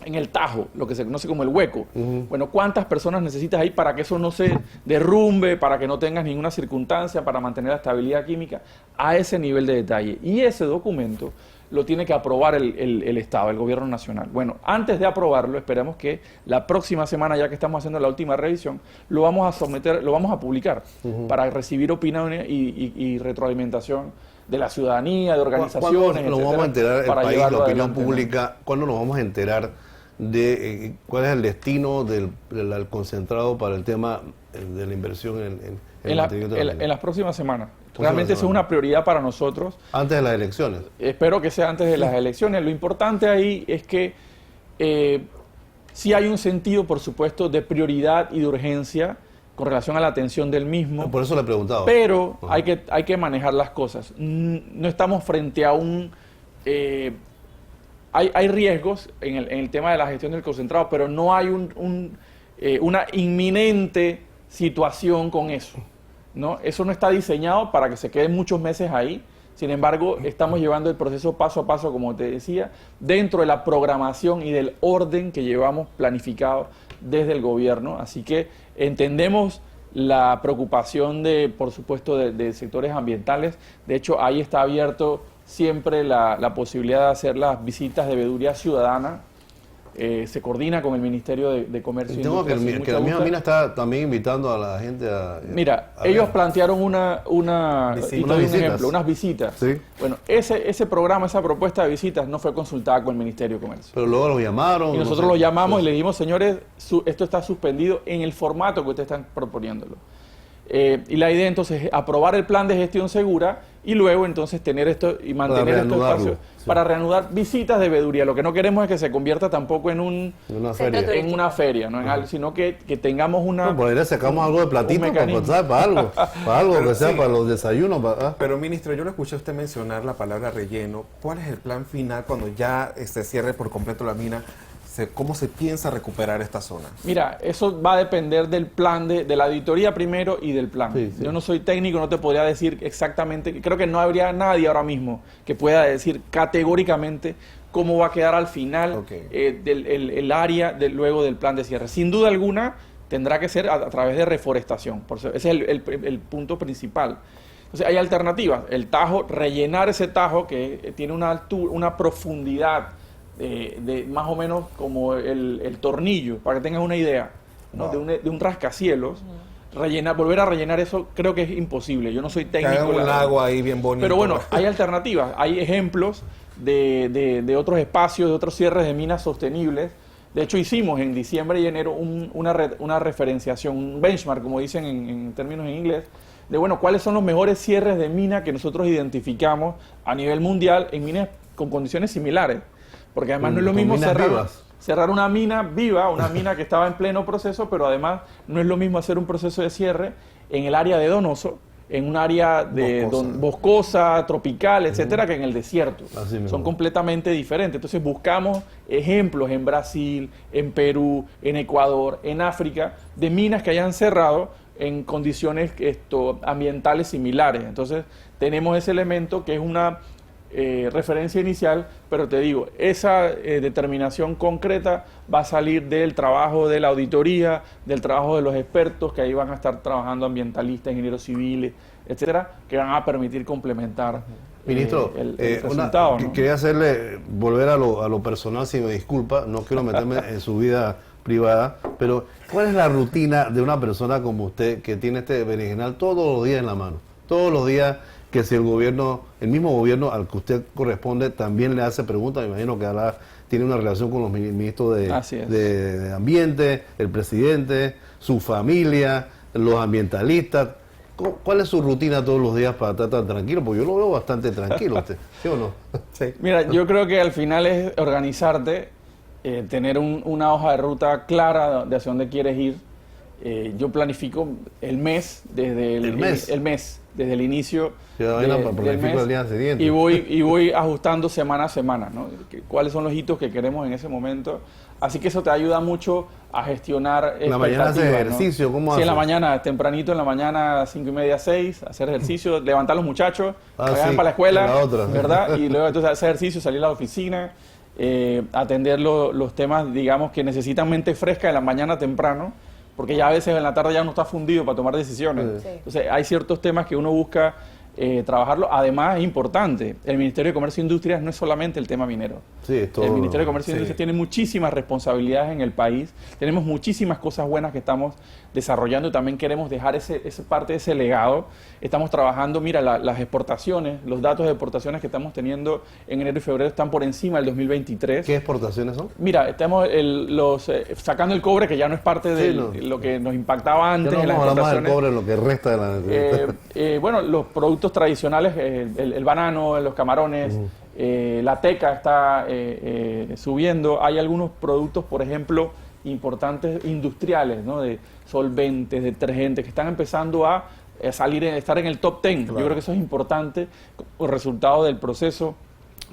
en el tajo, lo que se conoce como el hueco. Bueno, ¿cuántas personas necesitas ahí para que eso no se derrumbe, para que no tengas ninguna circunstancia, para mantener la estabilidad química? A ese nivel de detalle. Y ese documento lo tiene que aprobar el Estado, el Gobierno Nacional. Bueno, antes de aprobarlo, esperamos que la próxima semana, ya que estamos haciendo la última revisión, lo vamos a someter, lo vamos a publicar para recibir opiniones y retroalimentación de la ciudadanía, de organizaciones, ¿Cuándo nos vamos a enterar, el país, la opinión pública, cuándo nos vamos a enterar de cuál es el destino del concentrado para el tema de la inversión en las próximas semanas? Realmente eso es una prioridad para nosotros. Antes de las elecciones. Espero que sea antes de las elecciones. Lo importante ahí es que sí hay un sentido, por supuesto, de prioridad y de urgencia con relación a la atención del mismo. Por eso le he preguntado. Pero hay que manejar las cosas. No estamos frente a un... Hay riesgos en el tema de la gestión del concentrado, pero no hay una inminente situación con eso, ¿no? Eso no está diseñado para que se queden muchos meses ahí. Sin embargo, estamos llevando el proceso paso a paso, como te decía, dentro de la programación y del orden que llevamos planificado desde el gobierno. Así que entendemos la preocupación por supuesto, de sectores ambientales. De hecho, ahí está abierto siempre la posibilidad de hacer las visitas de veeduría ciudadana. Se coordina con el Ministerio de Comercio y Tengo Industria. que la misma mina está también invitando a la gente a... Mira, ellos plantearon unas visitas. Sí. Bueno, ese programa, esa propuesta de visitas no fue consultada con el Ministerio de Comercio. Pero luego los llamaron. Y nosotros los llamamos y le dijimos, señores, esto está suspendido en el formato que ustedes están proponiéndolo. Y la idea entonces es aprobar el plan de gestión segura y luego entonces tener esto y mantener estos espacios para reanudar visitas de veeduría. Lo que no queremos es que se convierta tampoco en una feria, ¿no? Sino que tengamos una... No, por ahí le sacamos algo de platito para algo que sea para los desayunos. Pero, ministro, yo le escuché a usted mencionar la palabra relleno. ¿Cuál es el plan final cuando ya se cierre por completo la mina? ¿Cómo se piensa recuperar esta zona? Mira, eso va a depender del plan, de la auditoría primero y del plan. Sí. Yo no soy técnico, no te podría decir exactamente, creo que no habría nadie ahora mismo que pueda decir categóricamente cómo va a quedar al final el área luego del plan de cierre. Sin duda alguna tendrá que ser a través de reforestación, ese es el punto principal. Entonces hay alternativas, el Tajo, rellenar ese Tajo que tiene una altura, una profundidad de más o menos como el tornillo, para que tengas una idea, ¿no? De un rascacielos. Volver a rellenar eso creo que es imposible. Yo no soy técnico. Que haga un lago ahí bien bonito. Pero bueno, hay alternativas, hay ejemplos de otros espacios, de otros cierres de minas sostenibles. De hecho, hicimos en diciembre y enero una referenciación, un benchmark, como dicen en términos en inglés, de bueno, cuáles son los mejores cierres de mina que nosotros identificamos a nivel mundial en minas con condiciones similares. Porque además no es lo mismo cerrar una mina viva, una mina que estaba en pleno proceso, pero además no es lo mismo hacer un proceso de cierre en el área de Donoso, en un área boscosa, tropical, etcétera, que en el desierto. Son completamente diferentes. Entonces buscamos ejemplos en Brasil, en Perú, en Ecuador, en África, de minas que hayan cerrado en condiciones ambientales similares. Entonces tenemos ese elemento que es una referencia inicial, pero te digo, esa determinación concreta va a salir del trabajo de la auditoría, del trabajo de los expertos que ahí van a estar trabajando, ambientalistas, ingenieros civiles, etcétera, que van a permitir complementar Ministro, el resultado, ¿no? Quería volver a lo personal, si me disculpa, no quiero meterme en su vida privada, pero ¿cuál es la rutina de una persona como usted que tiene este berenjenal todos los días en la mano? Todos los días, que si el mismo gobierno al que usted corresponde también le hace preguntas, me imagino que ahora tiene una relación con los ministros de Ambiente, el presidente, su familia, los ambientalistas. ¿Cuál es su rutina todos los días para estar tan tranquilo? Porque yo lo veo bastante tranquilo usted, ¿sí o no? Sí. Mira, yo creo que al final es organizarte, tener una hoja de ruta clara de hacia dónde quieres ir. Yo planifico el mes desde el inicio del mes y voy ajustando semana a semana, ¿no? Cuáles son los hitos que queremos en ese momento. Así que eso te ayuda mucho a gestionar en la mañana haces ejercicio, ¿no? ¿Cómo haces? Sí, en la mañana, tempranito en la mañana, 5:30, 6, hacer ejercicio, levantar a los muchachos, vayan para la escuela, ¿verdad? Y luego entonces hacer ejercicio, salir a la oficina, atender los temas, digamos, que necesitan mente fresca en la mañana temprano, porque ya a veces en la tarde ya uno está fundido para tomar decisiones. Sí. Entonces hay ciertos temas que uno busca trabajarlo. Además es importante, el Ministerio de Comercio e Industria no es solamente el tema minero. Sí, es todo, el Ministerio de Comercio e Industria tiene muchísimas responsabilidades en el país, tenemos muchísimas cosas buenas que estamos desarrollando y también queremos dejar parte de ese legado. Estamos trabajando, mira, las exportaciones, los datos de exportaciones que estamos teniendo en enero y febrero están por encima del 2023. ¿Qué exportaciones son? Mira, estamos sacando el cobre, que ya no es parte de lo que nos impactaba antes en las exportaciones. Del cobre en lo que resta de la... bueno, los productos tradicionales, el banano, los camarones, la teca está subiendo. Hay algunos productos, por ejemplo, importantes industriales, ¿no? De solventes, detergentes, que están empezando a estar en el top 10. Claro. Yo creo que eso es importante como resultado del proceso.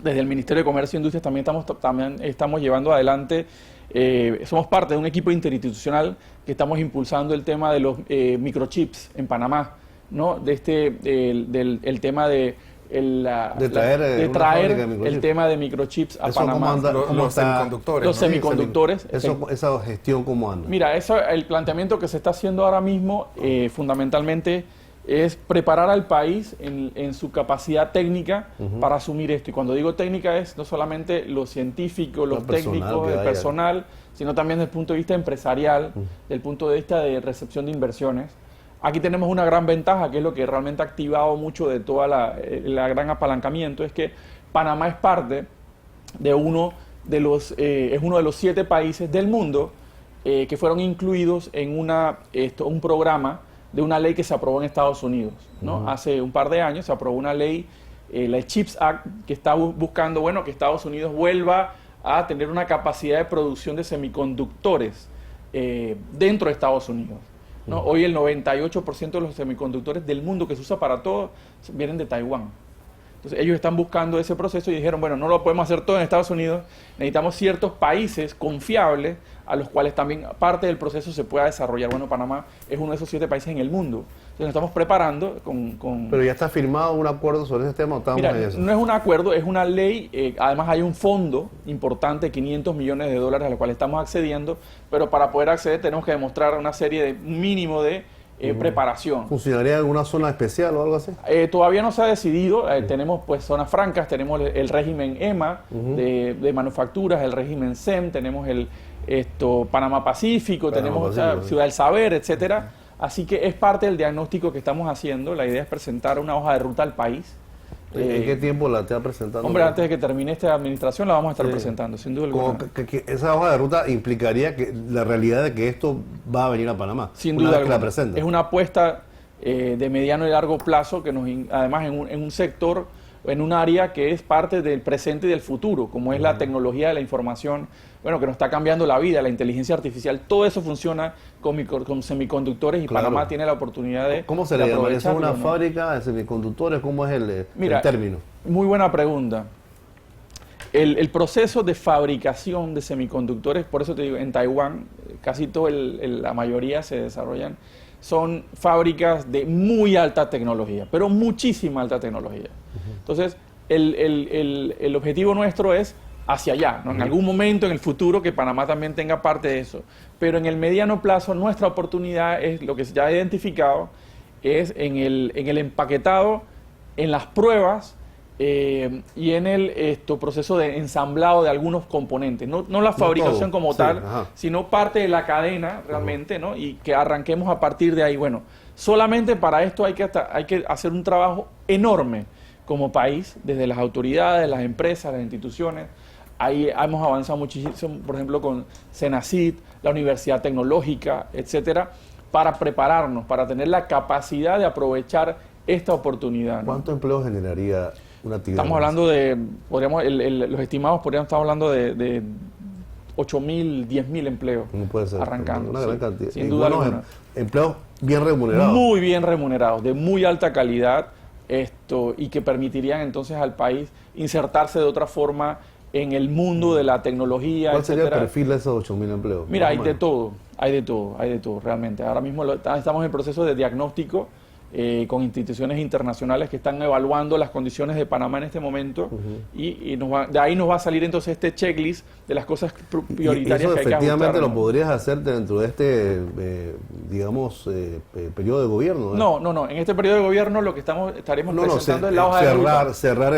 Desde el Ministerio de Comercio e Industria también estamos llevando adelante, somos parte de un equipo interinstitucional que estamos impulsando el tema de los microchips en Panamá, ¿no? El tema de traer el tema de microchips a Panamá. Los semiconductores. Los semiconductores. Esa gestión, ¿cómo anda? Mira, el planteamiento que se está haciendo ahora mismo, fundamentalmente, es preparar al país en su capacidad técnica para asumir esto. Y cuando digo técnica es no solamente los científicos, los técnicos, el personal, sino también desde el punto de vista empresarial, desde el punto de vista de recepción de inversiones. Aquí tenemos una gran ventaja, que es lo que realmente ha activado mucho de toda la gran apalancamiento, es que Panamá es parte de uno de los 7 países del mundo que fueron incluidos en un programa de una ley que se aprobó en Estados Unidos, ¿no? Hace un par de años se aprobó una ley, la CHIPS Act, que está buscando, bueno, que Estados Unidos vuelva a tener una capacidad de producción de semiconductores dentro de Estados Unidos, ¿no? Hoy el 98% de los semiconductores del mundo que se usa para todo vienen de Taiwán. Entonces ellos están buscando ese proceso y dijeron, bueno, no lo podemos hacer todo en Estados Unidos, necesitamos ciertos países confiables a los cuales también parte del proceso se pueda desarrollar. Bueno, Panamá es uno de esos 7 países en el mundo. Entonces nos estamos preparando con... Pero ya está firmado un acuerdo sobre ese tema, ¿o estamos en eso? No es un acuerdo, es una ley. Además hay un fondo importante, $500 millones, al cual estamos accediendo, pero para poder acceder tenemos que demostrar una serie de mínimo de preparación. ¿Funcionaría en alguna zona especial o algo así? Todavía no se ha decidido. Tenemos pues zonas francas, tenemos el régimen EMA de manufacturas, el régimen SEM, tenemos el Panamá Pacífico, tenemos Ciudad del Saber, etcétera. Así que es parte del diagnóstico que estamos haciendo. La idea es presentar una hoja de ruta al país. ¿En qué tiempo la está presentando? Hombre, antes de que termine esta administración la vamos a estar presentando, sin duda alguna. Que esa hoja de ruta implicaría que la realidad de que esto va a venir a Panamá. Sin duda alguna. Que la presenta. Es una apuesta de mediano y largo plazo que además en un sector, en un área que es parte del presente y del futuro, como es la tecnología de la información, bueno, que nos está cambiando la vida, la inteligencia artificial, todo eso funciona con semiconductores y Panamá tiene la oportunidad de... ¿Cómo se le llama? ¿Es una fábrica de semiconductores? ¿Cómo es el término? Muy buena pregunta. El proceso de fabricación de semiconductores, por eso te digo, en Taiwán, casi la mayoría se desarrollan, son fábricas de muy alta tecnología, pero muchísima alta tecnología. Entonces, el objetivo nuestro es hacia allá, ¿no? En algún momento en el futuro que Panamá también tenga parte de eso. Pero en el mediano plazo nuestra oportunidad es lo que ya he identificado, es en el empaquetado, en las pruebas y en el proceso de ensamblado de algunos componentes. No la fabricación como tal, sino parte de la cadena realmente, ¿no? Y que arranquemos a partir de ahí. Bueno, solamente para esto hay que hacer un trabajo enorme como país, desde las autoridades, las empresas, las instituciones. Ahí hemos avanzado muchísimo, por ejemplo, con Senacid, la Universidad Tecnológica, etcétera, para prepararnos, para tener la capacidad de aprovechar esta oportunidad, ¿no? ¿Cuánto empleo generaría una actividad? Estamos hablando de, los estimados podríamos estar hablando de 8.000, 10.000 empleos arrancando. Una gran cantidad. Sin duda alguna. Empleos bien remunerados. Muy bien remunerados, de muy alta calidad, y que permitirían entonces al país insertarse de otra forma en el mundo de la tecnología, ¿Cuál sería el perfil de esos 8.000 empleos? Mira, hay de todo, realmente. Ahora mismo estamos en proceso de diagnóstico con instituciones internacionales que están evaluando las condiciones de Panamá en este momento y de ahí nos va a salir entonces este checklist de las cosas prioritarias que hay que ajustar. Efectivamente lo podrías hacer dentro de este, periodo de gobierno. No. En este periodo de gobierno lo que estaremos presentando es la hoja de ruta. Cerrar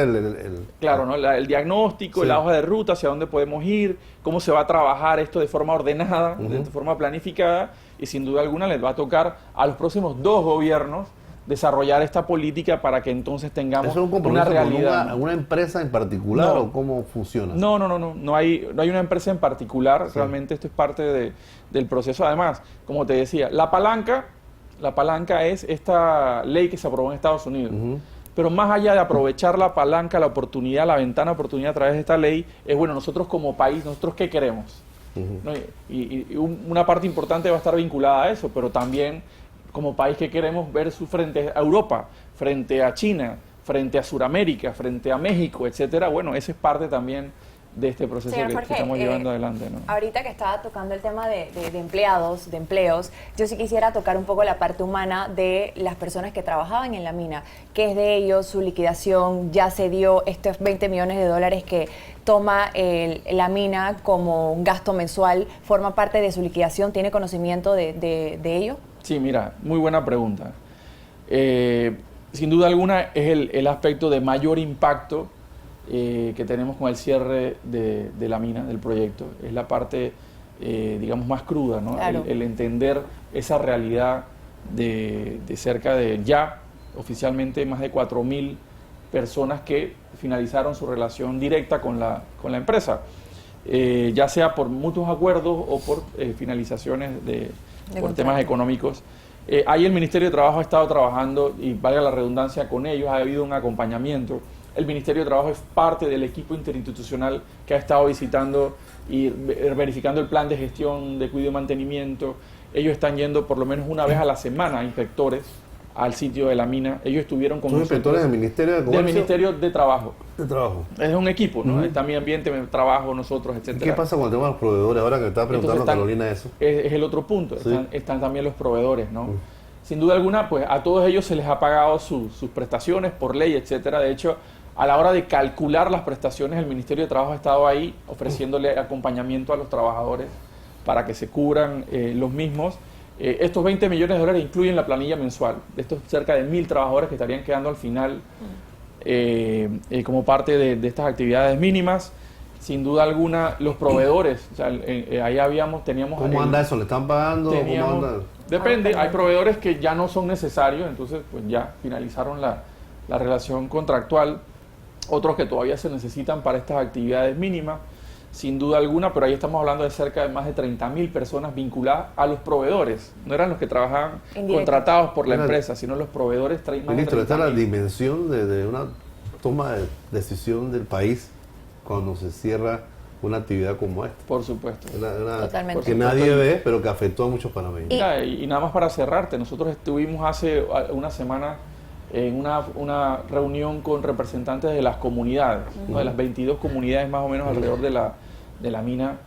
Claro, ¿no? El diagnóstico, la hoja de ruta, hacia dónde podemos ir, cómo se va a trabajar esto de forma ordenada, de forma planificada, y sin duda alguna les va a tocar a los próximos 2 gobiernos desarrollar esta política para que entonces tengamos una realidad. ¿Con una empresa en particular o cómo funciona? No hay una empresa en particular, realmente esto es parte del proceso. Además, como te decía, la palanca es esta ley que se aprobó en Estados Unidos. Pero más allá de aprovechar la palanca, la oportunidad, la ventana de oportunidad a través de esta ley, es bueno, nosotros como país, nosotros qué queremos. ¿No? Y una parte importante va a estar vinculada a eso, pero también como país que queremos ver frente a Europa, frente a China, frente a Sudamérica, frente a México, etcétera. Bueno, esa es parte también de este proceso que estamos llevando adelante, ¿no? Ahorita que estaba tocando el tema de empleos, yo sí quisiera tocar un poco la parte humana de las personas que trabajaban en la mina. ¿Qué es de ellos? Su liquidación ya se dio, estos $20 millones que toma la mina como un gasto mensual, ¿forma parte de su liquidación? ¿Tiene conocimiento de ello? Sí, mira, muy buena pregunta. Sin duda alguna es el aspecto de mayor impacto que tenemos con el cierre de la mina, del proyecto. Es la parte, digamos, más cruda, ¿no? Claro. El entender esa realidad de cerca de ya oficialmente más de 4.000 personas que finalizaron su relación directa con la empresa, ya sea por mutuos acuerdos o por finalizaciones por temas económicos. Ahí el Ministerio de Trabajo ha estado trabajando, y valga la redundancia, con ellos, ha habido un acompañamiento. El Ministerio de Trabajo es parte del equipo interinstitucional que ha estado visitando y verificando el plan de gestión de cuidado y mantenimiento. Ellos están yendo por lo menos una vez a la semana, inspectores, al sitio de la mina. Ellos estuvieron con ¿Son nosotros. inspectores del Ministerio de Comercio? Del Ministerio de Trabajo. De Trabajo. Es un equipo, ¿no? Está mi ambiente, mi trabajo, nosotros, etcétera. ¿Qué pasa con el tema de los proveedores? Ahora que estaba preguntando Entonces Carolina eso. Es el otro punto. Sí. Están también los proveedores, ¿no? Sin duda alguna, pues a todos ellos se les ha pagado sus prestaciones por ley, etcétera. De hecho, a la hora de calcular las prestaciones, el Ministerio de Trabajo ha estado ahí ofreciéndole acompañamiento a los trabajadores para que se cubran los mismos. Estos 20 millones de dólares incluyen la planilla mensual de estos cerca de 1.000 trabajadores que estarían quedando al final como parte de estas actividades mínimas. Sin duda alguna, los proveedores, o sea, ahí teníamos... ¿Cómo anda eso? ¿Le están pagando? ¿Cómo anda? Depende, hay proveedores que ya no son necesarios, entonces pues ya finalizaron la relación contractual. Otros que todavía se necesitan para estas actividades mínimas, sin duda alguna, pero ahí estamos hablando de cerca de más de 30.000 personas vinculadas a los proveedores. No eran los que trabajaban contratados por la empresa, sino los proveedores. Ministro, esta es la dimensión de una toma de decisión del país cuando se cierra una actividad como esta. Por supuesto. Totalmente. Que nadie ve, pero que afectó a muchos panameños. Y nada más para cerrarte, nosotros estuvimos hace una semana en una reunión con representantes de las comunidades, ¿no? De las 22 comunidades más o menos alrededor de la mina,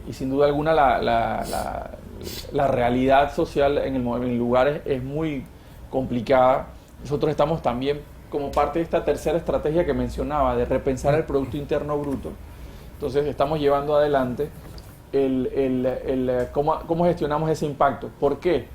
y sin duda alguna la realidad social en lugares es muy complicada. Nosotros estamos también como parte de esta tercera estrategia que mencionaba, de repensar el Producto Interno Bruto. Entonces estamos llevando adelante cómo gestionamos ese impacto. ¿Por qué?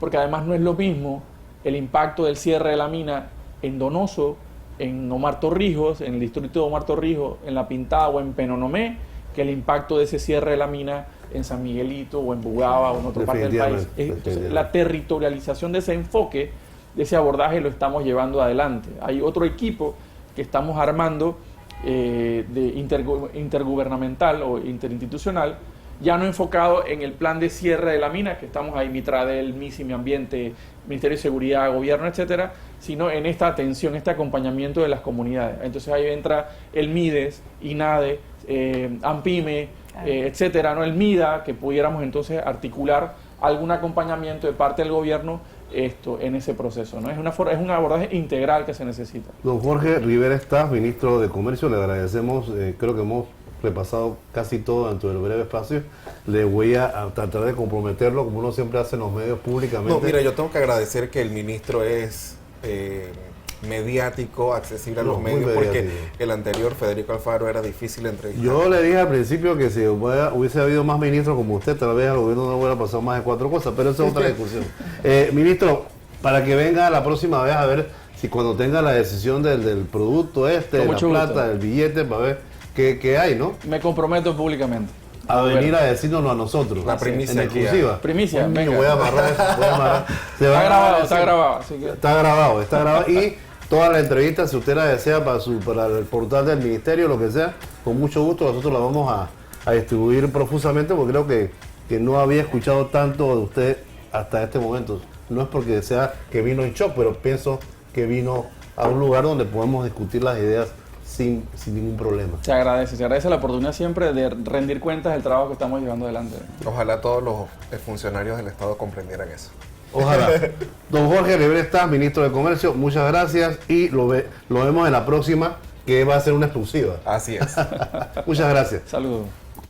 Porque además no es lo mismo el impacto del cierre de la mina en Donoso, en Omar Torrijos, en el distrito de Omar Torrijos, en La Pintada o en Penonomé, que el impacto de ese cierre de la mina en San Miguelito o en Bugaba o en otra parte del país. Entonces, la territorialización de ese enfoque, de ese abordaje, lo estamos llevando adelante. Hay otro equipo que estamos armando intergubernamental o interinstitucional, ya no enfocado en el plan de cierre de la mina, que estamos ahí, Mitradel, MISI, Mi Ambiente, Ministerio de Seguridad, Gobierno, etcétera, sino en esta atención, este acompañamiento de las comunidades. Entonces ahí entra el MIDES, INADE, AMPIME, etcétera, ¿no? El MIDA, que pudiéramos entonces articular algún acompañamiento de parte del gobierno en ese proceso, ¿no? Es un abordaje integral que se necesita. Don Jorge Rivera Staff, ministro de Comercio, le agradecemos, creo que hemos repasado casi todo dentro del breve espacio. Le voy a tratar de comprometerlo, como uno siempre hace en los medios públicamente. No, mira, yo tengo que agradecer que el ministro es mediático, accesible a los medios, porque el anterior, Federico Alfaro, era difícil entrevistar. Yo le dije al principio que si hubiese habido más ministros como usted, tal vez al gobierno no hubiera pasado más de 4 cosas, pero esa es otra discusión. Ministro, para que venga la próxima vez a ver si cuando tenga la decisión del producto de la plata, del billete, para ver qué hay, ¿no? Me comprometo públicamente a venir a decírnoslo a nosotros. La primicia. En exclusiva. Primicia, venga. Voy a amarrar. Está grabado. Así que... Está grabado. Y toda la entrevista, si usted la desea para el portal del ministerio, lo que sea, con mucho gusto nosotros la vamos a distribuir profusamente, porque creo que no había escuchado tanto de usted hasta este momento. No es porque sea que vino en shock, pero pienso que vino a un lugar donde podemos discutir las ideas sin ningún problema. Se agradece la oportunidad siempre de rendir cuentas del trabajo que estamos llevando adelante. Ojalá todos los funcionarios del Estado comprendieran eso. Ojalá. Don Jorge Rivera Staff, ministro de Comercio, muchas gracias y lo vemos en la próxima, que va a ser una exclusiva. Así es. Muchas gracias. Saludos.